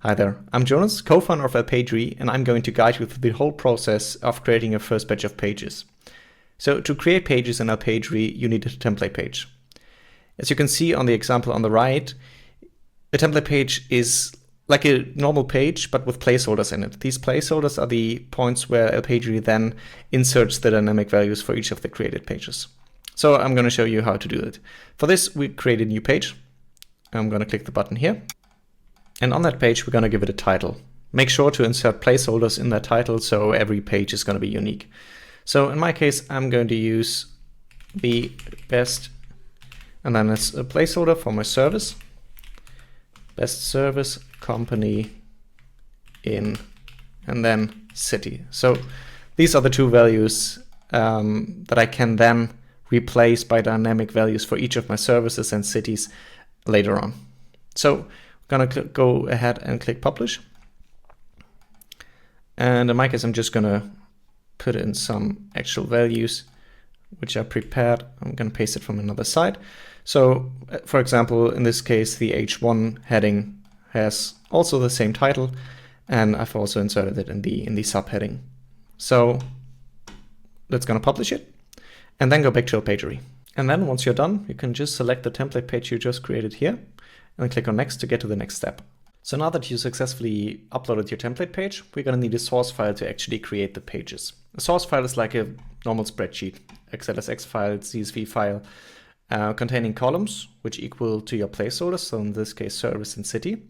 Hi there, I'm Jonas, co-founder of LPagery, and I'm going to guide you through the whole process of creating your first batch of pages. So to create pages in LPagery, you need a template page. As you can see on the example on the right, a template page is like a normal page, but with placeholders in it. These placeholders are the points where LPagery then inserts the dynamic values for each of the created pages. So I'm going to show you how to do it. For this, we create a new page. I'm going to click the button here. And on that page, we're going to give it a title. Make sure to insert placeholders in that title so every page is going to be unique. So in my case, I'm going to use the best, and then it's a placeholder for my service. Best service company in, and then city. So these are the two values that I can then replace by dynamic values for each of my services and cities later on. So I'm going to go ahead and click publish. And in my case, I'm just going to put in some actual values, which I prepared. I'm going to paste it from another site. So for example, in this case, the H1 heading has also the same title, and I've also inserted it in the subheading. So let's going to publish it and then go back to LPagery. And then once you're done, you can just select the template page you just created here and click on next to get to the next step. So now that you successfully uploaded your template page, we're going to need a source file to actually create the pages. A source file is like a normal spreadsheet, XLSX file, CSV file, containing columns which equal to your placeholders, so in this case service and city.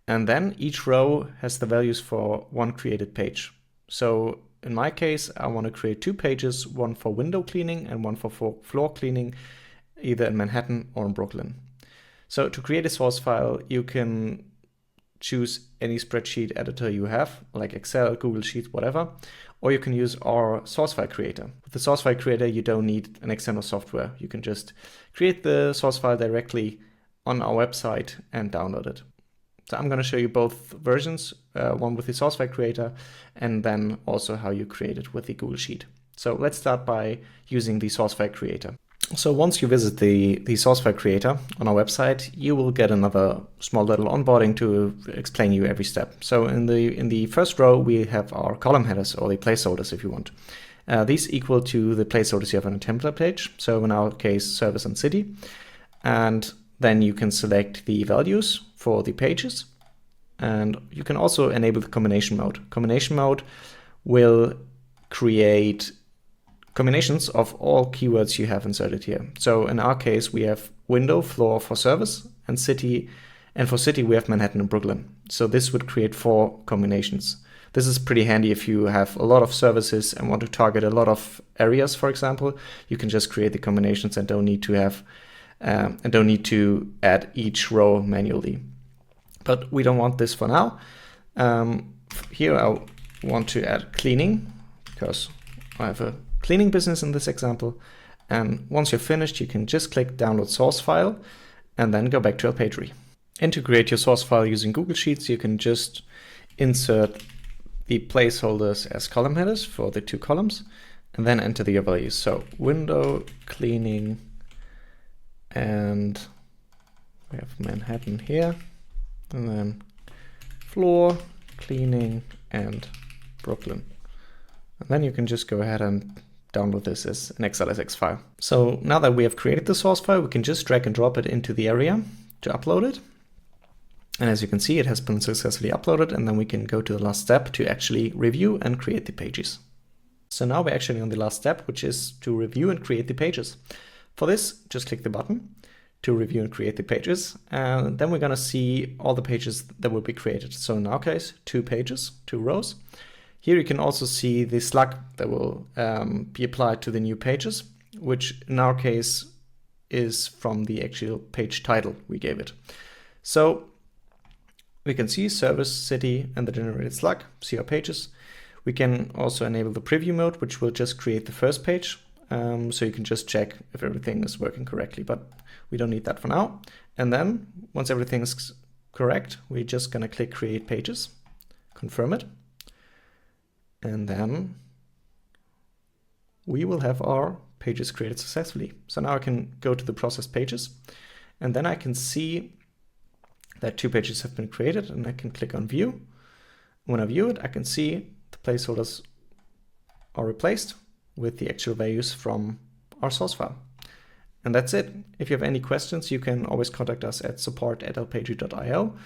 And then each row has the values for one created page. So in my case, I want to create two pages, one for window cleaning and one for floor cleaning, either in Manhattan or in Brooklyn. So to create a source file, you can choose any spreadsheet editor you have, like Excel, Google Sheets, whatever, or you can use our source file creator. With the source file creator, you don't need an external software. You can just create the source file directly on our website and download it. So I'm going to show you both versions, one with the source file creator, and then also how you create it with the Google Sheet. So let's start by using the source file creator. So once you visit the source file creator on our website, you will get another small little onboarding to explain you every step. So in the first row, we have our column headers, or the placeholders if you want. These equal to the placeholders you have on a template page. So in our case, service and city. And then you can select the values for the pages. And you can also enable the combination mode. Combination mode will create combinations of all keywords you have inserted here. So in our case, we have window, floor for service, and city. And for city, we have Manhattan and Brooklyn. So this would create 4 combinations. This is pretty handy if you have a lot of services and want to target a lot of areas, for example. You can just create the combinations and don't need to add each row manually. But we don't want this for now. Here I want to add cleaning because I have a cleaning business in this example. And once you're finished, you can just click download source file and then go back to LPagery. And to create your source file using Google Sheets, you can just insert the placeholders as column headers for the 2 columns and then enter your values. So window cleaning, and we have Manhattan here, and then floor cleaning and Brooklyn. And then you can just go ahead and download this as an XLSX file. So now that we have created the source file, we can just drag and drop it into the area to upload it. And as you can see, it has been successfully uploaded, and then we can go to the last step to actually review and create the pages. So now we're actually on the last step, which is to review and create the pages. For this, just click the button to review and create the pages. And then we're going to see all the pages that will be created. So in our case, 2 pages, 2 rows. Here you can also see the slug that will be applied to the new pages, which in our case is from the actual page title we gave it. So we can see service, city, and the generated slug, see our pages. We can also enable the preview mode, which will just create the first page. So you can just check if everything is working correctly, but we don't need that for now. And then once everything is correct, we're just going to click create pages, confirm it. And then we will have our pages created successfully. So now I can go to the processed pages, and then I can see that 2 pages have been created, and I can click on view. When I view it, I can see the placeholders are replaced with the actual values from our source file. And that's it. If you have any questions, you can always contact us at support@lpagery.io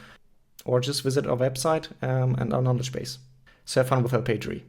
or just visit our website and our knowledge base. So have fun with LPagery.